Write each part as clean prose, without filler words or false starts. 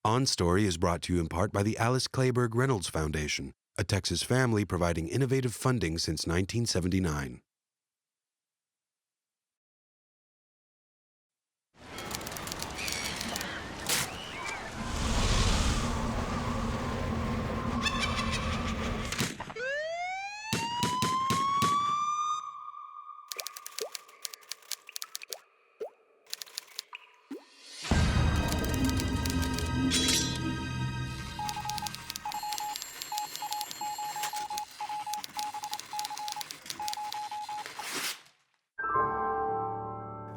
On Story is brought to you in part by the Alice Clayburgh Reynolds Foundation, a Texas family providing innovative funding since 1979.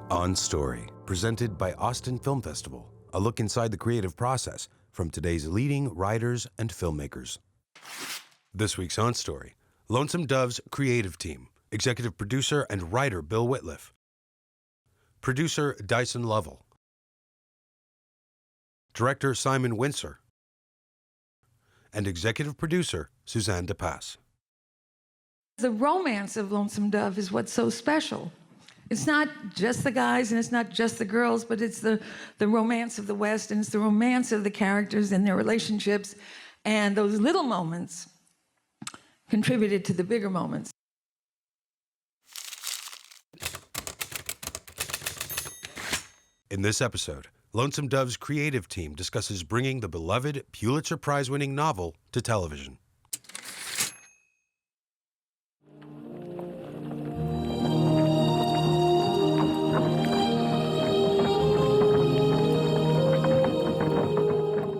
On Story, presented by Austin Film Festival, a look inside the creative process from today's leading writers and filmmakers. This week's On Story, Lonesome Dove's creative team, executive producer and writer Bill Wittliff, producer Dyson Lovell, director Simon Windsor, and executive producer Suzanne de Passe. The romance of Lonesome Dove is what's so special. It's not just the guys and it's not just the girls, but it's the romance of the West, and it's the romance of the characters and their relationships. And those little moments contributed to the bigger moments. In this episode, Lonesome Dove's creative team discusses bringing the beloved Pulitzer Prize-winning novel to television.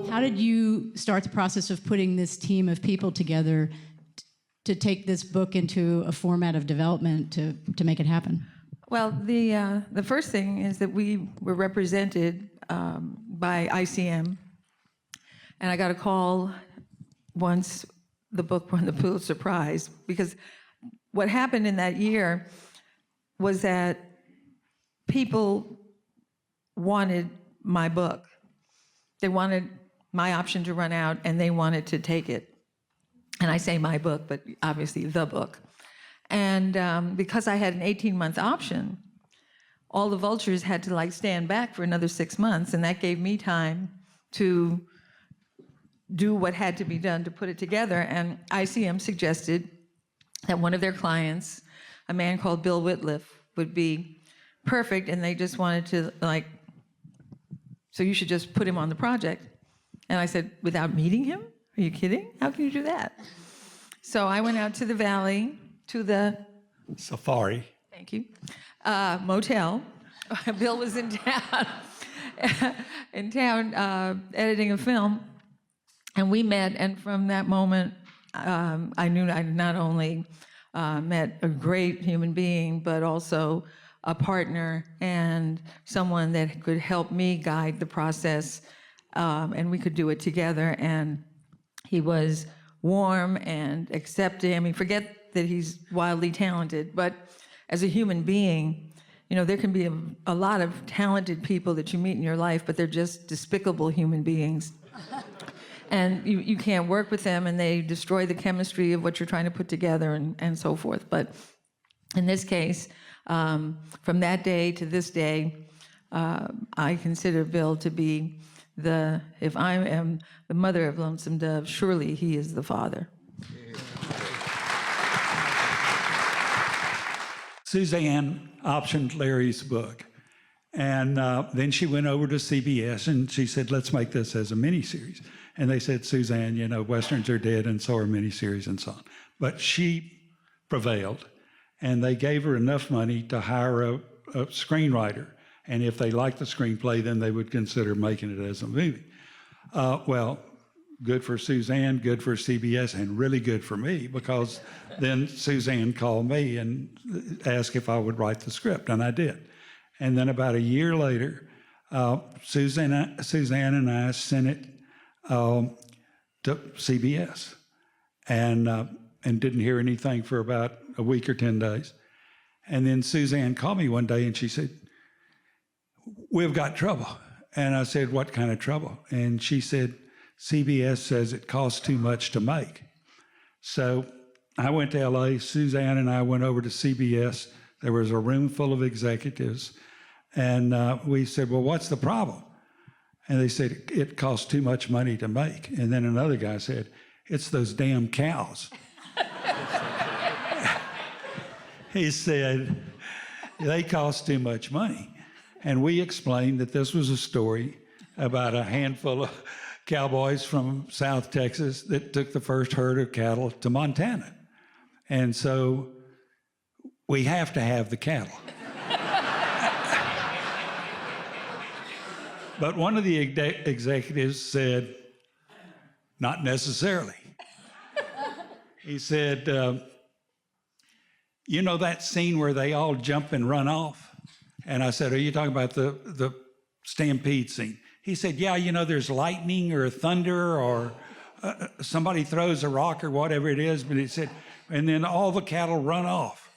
How did you start the process of putting this team of people together to take this book into a format of development to make it happen? Well, the first thing is that we were represented by ICM, and I got a call once the book won the Pulitzer Prize, because what happened in that year was that people wanted my book. They wanted my option to run out, and they wanted to take it. And I say my book, but obviously the book. And because I had an 18-month option, all the vultures had to stand back for another 6 months, and that gave me time to do what had to be done to put it together. And ICM suggested that one of their clients, a man called Bill Wittliff, would be perfect, and they just wanted to so you should just put him on the project. And I said, without meeting him? Are you kidding? How can you do that? So I went out to the valley, to the Safari. Thank you. Motel. Bill was in town, editing a film, and we met. And from that moment, I knew I not only met a great human being, but also a partner and someone that could help me guide the process, and we could do it together. And he was warm and accepting. I mean, forget that he's wildly talented, but as a human being, there can be a lot of talented people that you meet in your life, but they're just despicable human beings. And you can't work with them, and they destroy the chemistry of what you're trying to put together and so forth. But in this case, from that day to this day, I consider Bill to be if I am the mother of Lonesome Dove, surely he is the father. Suzanne optioned Larry's book, and then she went over to CBS and she said, let's make this as a miniseries. And they said, Suzanne, Westerns are dead and so are miniseries and so on. But she prevailed, and they gave her enough money to hire a screenwriter. And if they liked the screenplay, then they would consider making it as a movie. Well, good for Suzanne, good for CBS, and really good for me, because then Suzanne called me and asked if I would write the script, and I did. And then about a year later, Suzanne and I sent it to CBS, and didn't hear anything for about a week or 10 days. And then Suzanne called me one day and she said, we've got trouble. And I said, what kind of trouble? And she said, CBS says it costs too much to make. So I went to LA, Suzanne and I went over to CBS. There was a room full of executives. And we said, well, what's the problem? And they said, it costs too much money to make. And then another guy said, it's those damn cows. He said, they cost too much money. And we explained that this was a story about a handful of cowboys from South Texas that took the first herd of cattle to Montana. And so we have to have the cattle. But one of the executives said, not necessarily. He said, you know that scene where they all jump and run off? And I said, are you talking about the stampede scene? He said, yeah, you know, there's lightning or thunder or somebody throws a rock or whatever it is. But he said, and then all the cattle run off.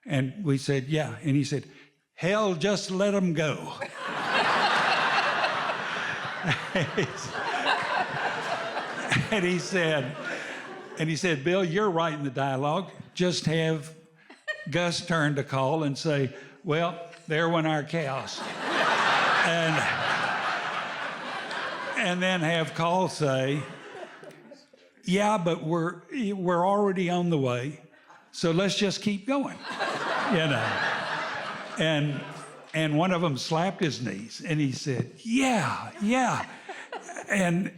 And we said, yeah. And he said, hell, just let them go. And he said, Bill, you're writing the dialogue. Just have Gus turn to call and say, well, there went our cows. And then have Call say, yeah, but we're already on the way, so let's just keep going, you know. And one of them slapped his knees, and he said, yeah. And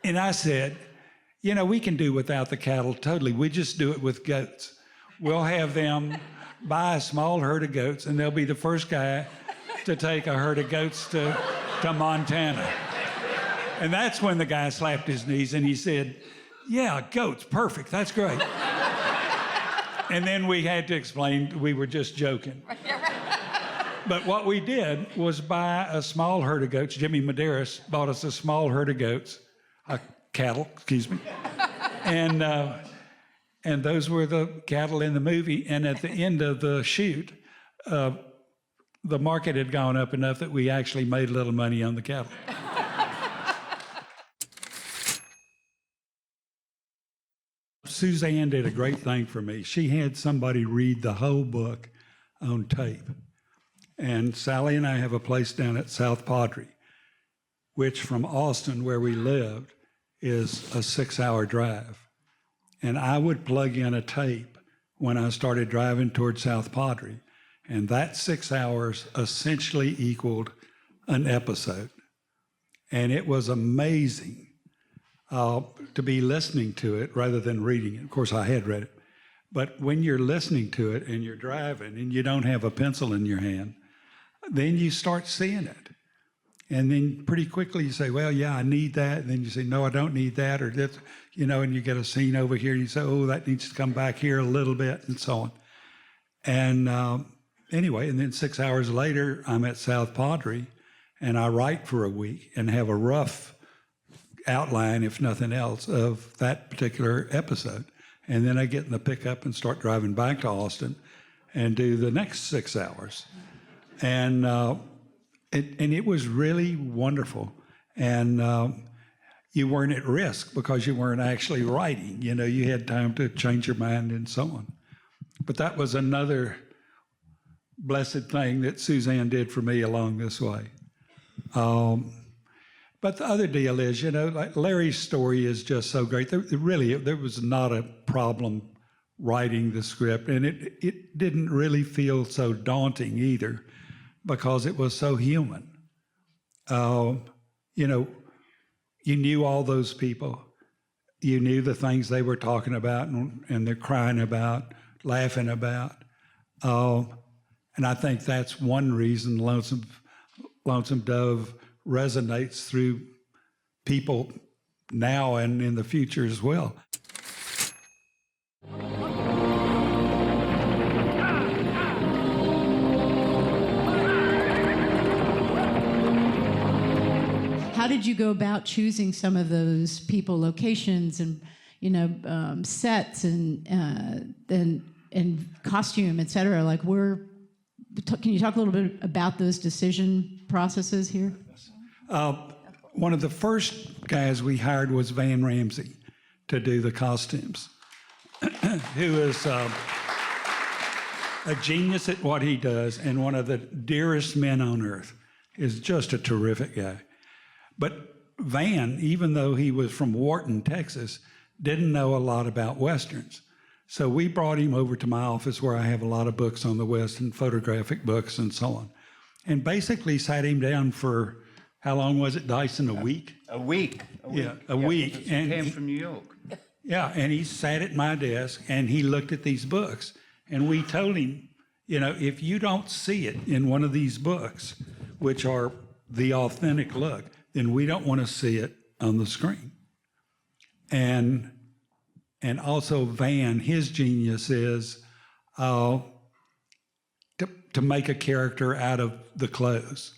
I said, you know, we can do without the cattle totally. We just do it with goats. We'll have them buy a small herd of goats, and they'll be the first guy to take a herd of goats to Montana. And that's when the guy slapped his knees, and he said, yeah, goats, perfect, that's great. And then we had to explain we were just joking. But what we did was buy a small herd of goats. Jimmy Medeiros bought us a small herd of goats, cattle, excuse me. And those were the cattle in the movie. And at the end of the shoot, the market had gone up enough that we actually made a little money on the cattle. Suzanne did a great thing for me. She had somebody read the whole book on tape. And Sally and I have a place down at South Padre, which from Austin, where we lived, is a 6-hour drive. And I would plug in a tape when I started driving toward South Padre. And that 6 hours essentially equaled an episode. And it was amazing to be listening to it rather than reading it. Of course, I had read it. But when you're listening to it and you're driving and you don't have a pencil in your hand, then you start seeing it. And then pretty quickly you say, well, yeah, I need that. And then you say, no, I don't need that. Or that's, you know, and you get a scene over here. And you say, oh, that needs to come back here a little bit, and so on. And anyway, and then 6 hours later, I'm at South Padre, and I write for a week and have a rough outline, if nothing else, of that particular episode. And then I get in the pickup and start driving back to Austin and do the next 6 hours. And it was really wonderful. And you weren't at risk because you weren't actually writing. You know, you had time to change your mind and so on. But that was another blessed thing that Suzanne did for me along this way. But the other deal is, you know, like Larry's story is just so great. There was not a problem writing the script, and it didn't really feel so daunting either, because it was so human. You know, you knew all those people. You knew the things they were talking about and they're crying about, laughing about. And I think that's one reason Lonesome Dove resonates through people now and in the future as well. How did you go about choosing some of those people, locations, and sets and costume, et cetera? Like, can you talk a little bit about those decision processes here? One of the first guys we hired was Van Ramsey to do the costumes, who is a genius at what he does and one of the dearest men on earth. is just a terrific guy. But Van, even though he was from Wharton, Texas, didn't know a lot about Westerns. So we brought him over to my office where I have a lot of books on the West and photographic books and so on. And basically sat him down for, how long was it, Dyson, a week? A week. Yeah, a week. And he came from New York. Yeah, and he sat at my desk and he looked at these books. And we told him, you know, if you don't see it in one of these books, which are the authentic look, then we don't want to see it on the screen. And also Van, his genius is to make a character out of the clothes.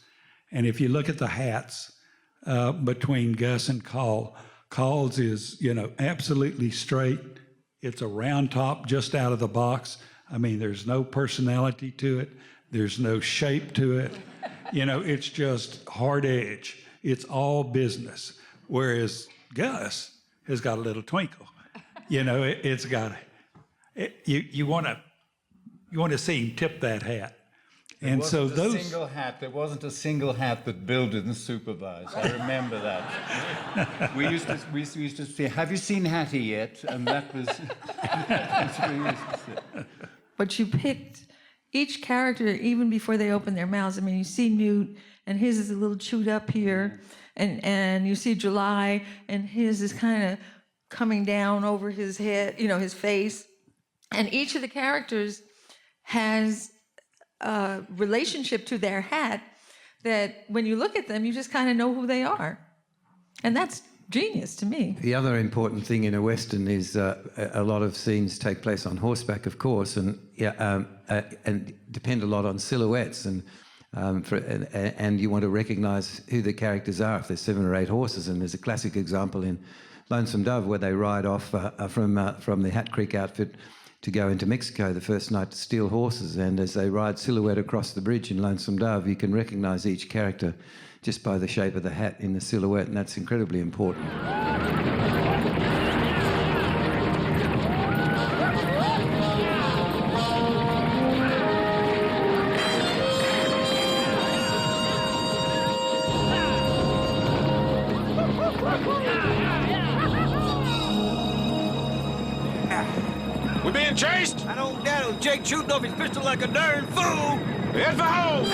And if you look at the hats between Gus and Call's is, you know, absolutely straight. It's a round top just out of the box. I mean, there's no personality to it. There's no shape to it. You know, it's just hard edge. It's all business. Whereas Gus has got a little twinkle. You know, it's got you want to see him tip that hat. And so those There wasn't a single hat that Bill didn't supervise. I remember that. we used to say, "Have you seen Hattie yet?" And that was. That's what we used to say. But you picked each character even before they open their mouths. I mean, you see Newt, and his is a little chewed up here, and you see July, and his is kind of coming down over his head, you know, his face. And each of the characters has a relationship to their hat that when you look at them, you just kind of know who they are. And that's genius to me. The other important thing in a Western is a lot of scenes take place on horseback, of course, and depend a lot on silhouettes. And you want to recognise who the characters are if there's 7 or 8 horses. And there's a classic example in Lonesome Dove where they ride off from the Hat Creek outfit to go into Mexico the first night to steal horses. And as they ride silhouette across the bridge in Lonesome Dove, you can recognise each character just by the shape of the hat in the silhouette, and that's incredibly important. We're being chased? I don't doubt it. Jake shooting off his pistol like a darn fool. Head for home!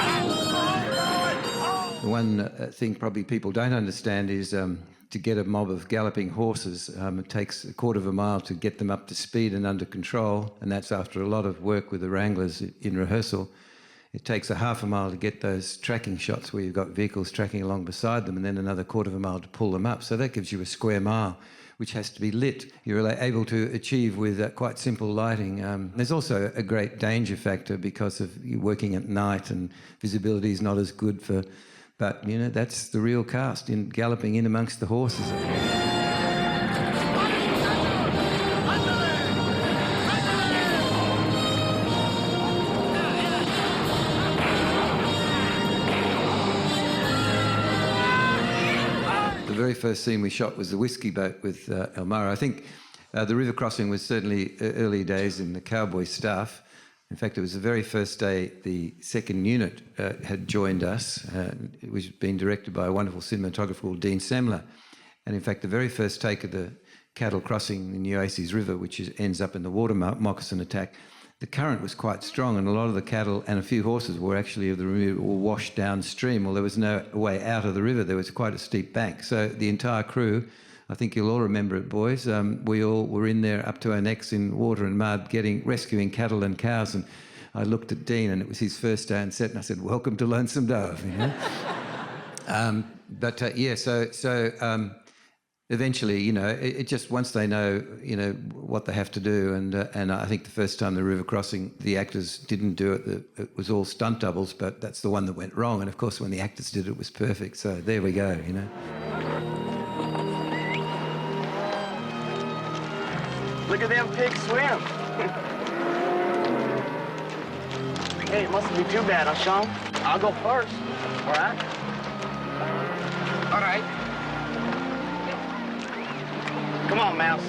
The one thing probably people don't understand is to get a mob of galloping horses, it takes a quarter of a mile to get them up to speed and under control, and that's after a lot of work with the wranglers in rehearsal. It takes a half a mile to get those tracking shots where you've got vehicles tracking along beside them, and then another quarter of a mile to pull them up. So that gives you a square mile, which has to be lit. You're able to achieve with quite simple lighting. There's also a great danger factor because of you working at night and visibility is not as good for, but you know, that's the real cast in galloping in amongst the horses. The very first scene we shot was the whiskey boat with Elmira. I think the river crossing was certainly early days in the cowboy staff. In fact, it was the very first day the second unit had joined us. It was being directed by a wonderful cinematographer called Dean Semler. And in fact, the very first take of the cattle crossing the Nueces River, which ends up in the water moccasin attack, the current was quite strong, and a lot of the cattle and a few horses were actually of the river were washed downstream. Well, there was no way out of the river. There was quite a steep bank. So the entire crew, I think you'll all remember it, boys, we all were in there up to our necks in water and mud, rescuing cattle and cows. And I looked at Dean, and it was his first day on set, and I said, "Welcome to Lonesome Dove." You know? Eventually, you know, it just once they know, you know, what they have to do, and I think the first time the river crossing, the actors didn't do it. It was all stunt doubles, but that's the one that went wrong. And of course, when the actors did it, it was perfect. So there we go, you know. Look at them pigs swim. Hey, it mustn't be too bad, huh, Sean? I'll go first. All right? All right. Come on, Mouse.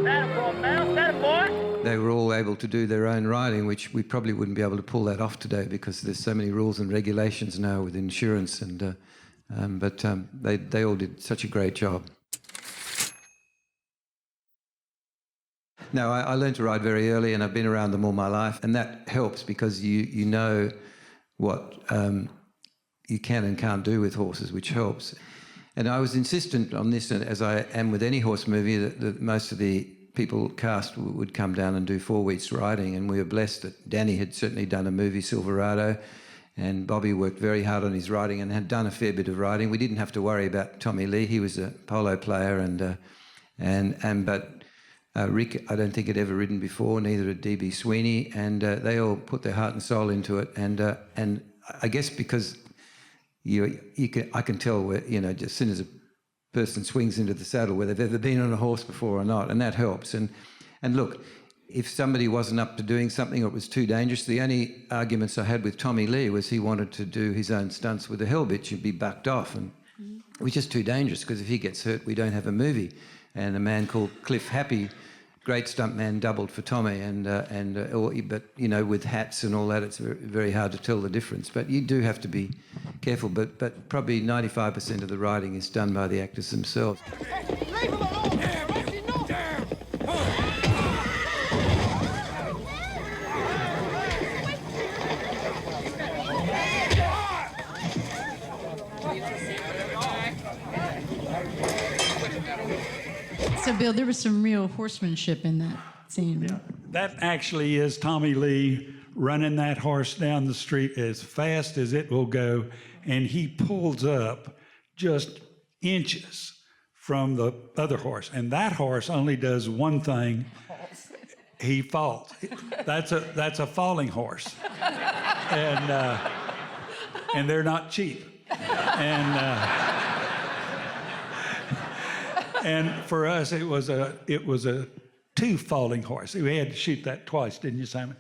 That to do their own riding, which we probably wouldn't be able to pull that off today because there's so many rules and regulations now with insurance. But they all did such a great job. No, I learned to ride very early, and I've been around them all my life, and that helps because you know what you can and can't do with horses, which helps. And I was insistent on this, as I am with any horse movie, that most of the people cast would come down and do 4 weeks riding, and we were blessed that Danny had certainly done a movie, Silverado, and Bobby worked very hard on his riding and had done a fair bit of riding. We didn't have to worry about Tommy Lee. He was a polo player, but Rick, I don't think had ever ridden before, neither had D.B. Sweeney, and they all put their heart and soul into it. And I guess because I can tell where, just as soon as a person swings into the saddle whether they've ever been on a horse before or not, and that helps. And look, if somebody wasn't up to doing something or it was too dangerous, the only arguments I had with Tommy Lee was he wanted to do his own stunts with a hell bitch and be bucked off, and it was just too dangerous because if he gets hurt, we don't have a movie. And a man called Cliff Happy, great stuntman, doubled for Tommy, but with hats and all that, it's very hard to tell the difference. But you do have to be careful. But probably 95% of the riding is done by the actors themselves. Leave him alone! Damn! So, Bill, there was some real horsemanship in that scene. Yeah. That actually is Tommy Lee running that horse down the street as fast as it will go, and he pulls up just inches from the other horse. And that horse only does one thing. He falls. That's a falling horse. And they're not cheap. And for us, it was a 2 falling horse. We had to shoot that twice, didn't you, Simon?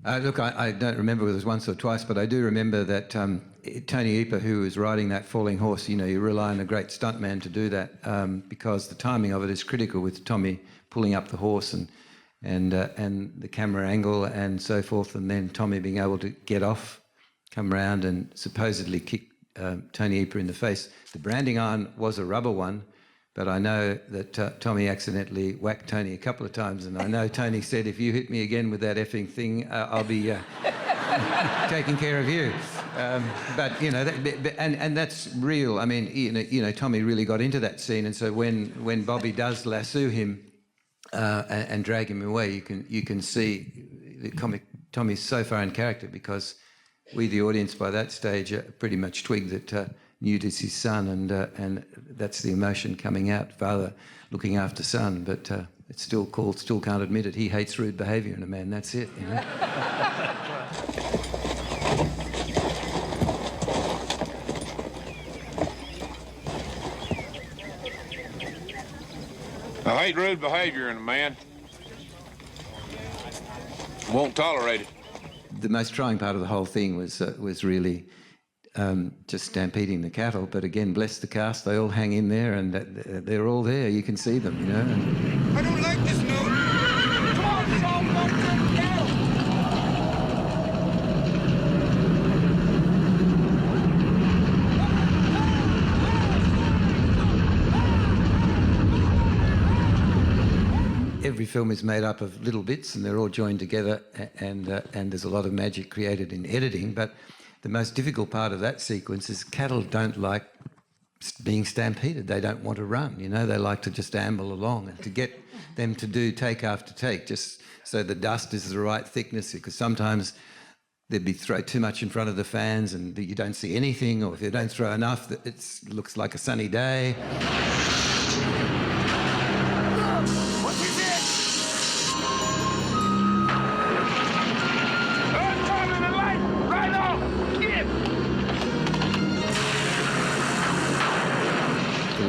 Look, I don't remember whether it was once or twice, but I do remember that Tony Eaper, who was riding that falling horse, you rely on a great stuntman to do that because the timing of it is critical with Tommy pulling up the horse and the camera angle and so forth, and then Tommy being able to get off, come round and supposedly kick Tony Eaper in the face. The branding iron was a rubber one, but I know that Tommy accidentally whacked Tony a couple of times, and I know Tony said, if you hit me again with that effing thing, I'll be taking care of you. But, and that's real. I mean, Tommy really got into that scene, and so when Bobby does lasso him and drag him away, you can see the Tommy's so far in character because we, the audience, by that stage, pretty much twigged that Newt is his son, and that's the emotion coming out, father looking after son, but it's still can't admit it. He hates rude behaviour in a man, that's it, I hate rude behavior in a man. Won't tolerate it. The most trying part of the whole thing was really just stampeding the cattle. But again, bless the cast, they all hang in there, and they're all there. You can see them, I don't like this note. Come on, Tom, don't turn down. Every film is made up of little bits, and they're all joined together, and there's a lot of magic created in editing. But the most difficult part of that sequence is cattle don't like being stampeded. They don't want to run, They like to just amble along, and to get them to do take after take, just so the dust is the right thickness, because sometimes there'd be throw too much in front of the fans and you don't see anything, or if you don't throw enough, it looks like a sunny day.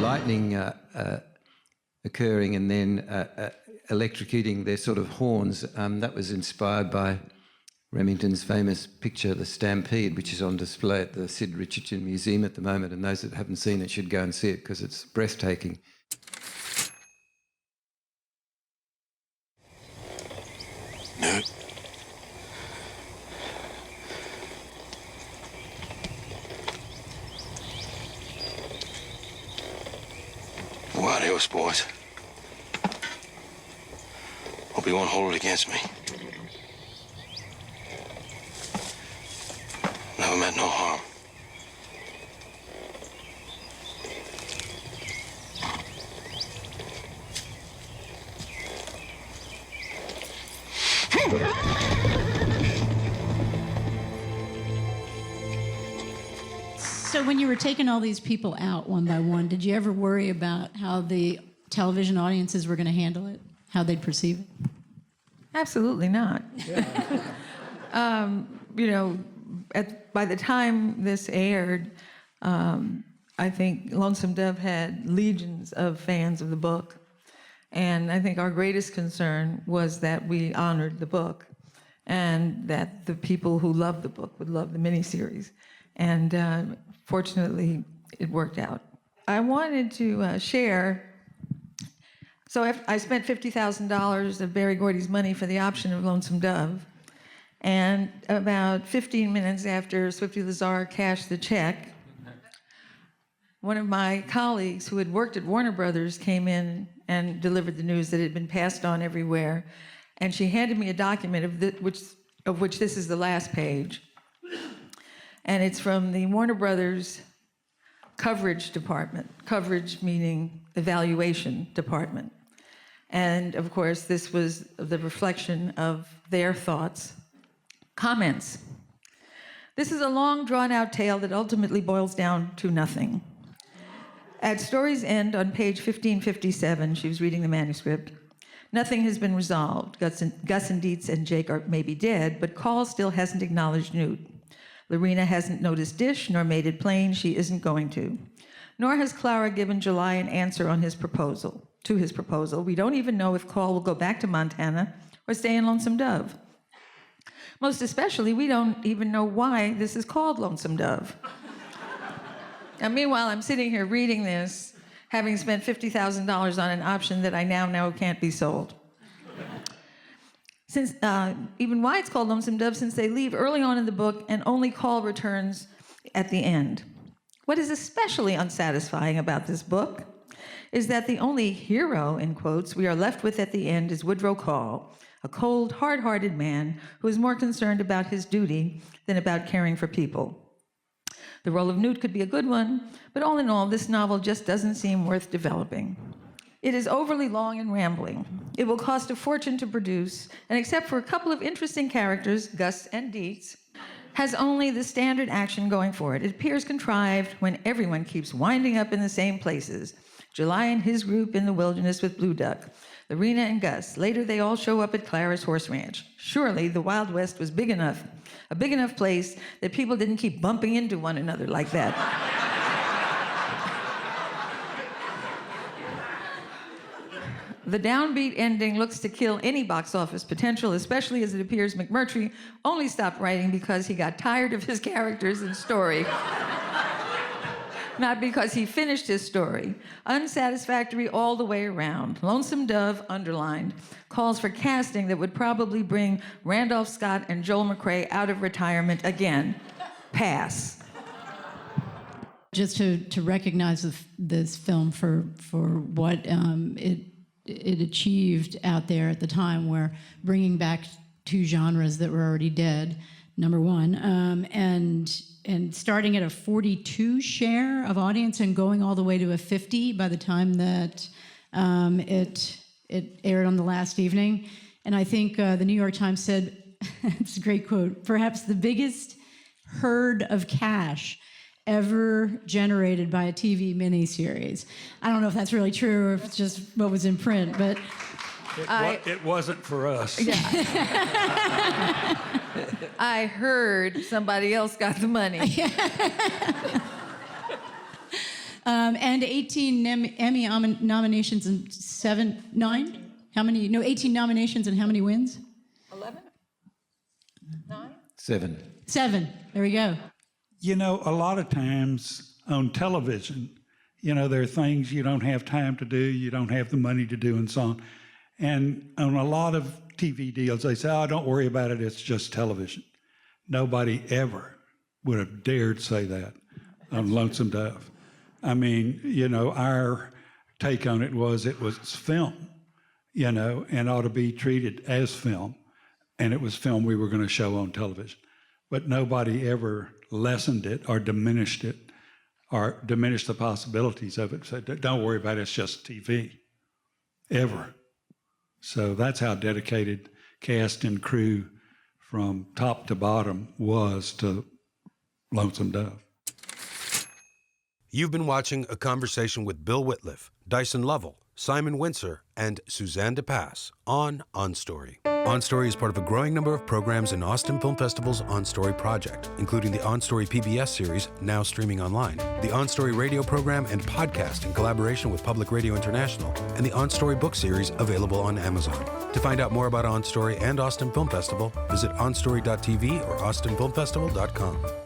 Lightning occurring and then electrocuting their sort of horns, that was inspired by Remington's famous picture, The Stampede, which is on display at the Sid Richardson Museum at the moment, and those that haven't seen it should go and see it because it's breathtaking. No. us, boys. Hope you won't hold it against me. Never meant no harm. So when you were taking all these people out one by one, did you ever worry about how the television audiences were going to handle it, how they'd perceive it? Absolutely not. You know, by the time this aired, I think Lonesome Dove had legions of fans of the book. And I think our greatest concern was that we honored the book and that the people who loved the book would love the miniseries. And fortunately, it worked out. I wanted to share. So I spent $50,000 of Barry Gordy's money for the option of Lonesome Dove. And about 15 minutes after Swifty Lazar cashed the check, one of my colleagues who had worked at Warner Brothers came in and delivered the news that it had been passed on everywhere. And she handed me a document of which this is the last page. And it's from the Warner Brothers coverage department, coverage meaning evaluation department. And of course, this was the reflection of their thoughts. Comments. This is a long, drawn-out tale that ultimately boils down to nothing. At story's end, on page 1557, she was reading the manuscript, nothing has been resolved. Gus and Dietz and Jake are maybe dead, but Call still hasn't acknowledged Newt. Lorena hasn't noticed Dish, nor made it plain she isn't going to. Nor has Clara given July an answer on his proposal. We don't even know if Call will go back to Montana or stay in Lonesome Dove. Most especially, we don't even know why this is called Lonesome Dove. And meanwhile, I'm sitting here reading this, having spent $50,000 on an option that I now know can't be sold. Since even why it's called Lonesome Dove, since they leave early on in the book and only Call returns at the end. What is especially unsatisfying about this book is that the only hero, in quotes, we are left with at the end is Woodrow Call, a cold, hard-hearted man who is more concerned about his duty than about caring for people. The role of Newt could be a good one, but all in all, this novel just doesn't seem worth developing. It is overly long and rambling. It will cost a fortune to produce, and except for a couple of interesting characters, Gus and Dietz, has only the standard action going for it. It appears contrived when everyone keeps winding up in the same places. July and his group in the wilderness with Blue Duck, Lorena and Gus. Later, they all show up at Clara's horse ranch. Surely, the Wild West was big enough, a big enough place that people didn't keep bumping into one another like that. The downbeat ending looks to kill any box office potential, especially as it appears McMurtry only stopped writing because he got tired of his characters and story. Not because he finished his story. Unsatisfactory all the way around. Lonesome Dove, underlined, calls for casting that would probably bring Randolph Scott and Joel McCrea out of retirement again. Pass. Just to recognize this film for what it achieved out there at the time, where bringing back two genres that were already dead, number one, and starting at a 42 share of audience and going all the way to a 50 by the time that it aired on the last evening. And I think the New York Times said, it's a great quote, perhaps the biggest herd of cash ever generated by a TV miniseries. I don't know if that's really true or if it's just what was in print, but it wasn't for us. Yeah. I heard somebody else got the money. And 18 Emmy nominations and 18 nominations and how many wins? 11? 9? 7. 7. There we go. You know, a lot of times on television, you know, there are things you don't have time to do, you don't have the money to do, and so on. And on a lot of TV deals, they say, oh, don't worry about it, it's just television. Nobody ever would have dared say that on Lonesome Dove. I mean, you know, our take on it was film, you know, and ought to be treated as film. And it was film we were going to show on television. But nobody ever lessened it or diminished the possibilities of it. So don't worry about it, it's just TV, ever. So that's how dedicated cast and crew from top to bottom was to Lonesome Dove. You've been watching a conversation with Bill Wittliff, Dyson Lovell, Simon Windsor, and Suzanne de Passe on OnStory. OnStory is part of a growing number of programs in Austin Film Festival's OnStory project, including the OnStory PBS series, now streaming online, the OnStory radio program and podcast in collaboration with Public Radio International, and the OnStory book series available on Amazon. To find out more about OnStory and Austin Film Festival, visit onstory.tv or austinfilmfestival.com.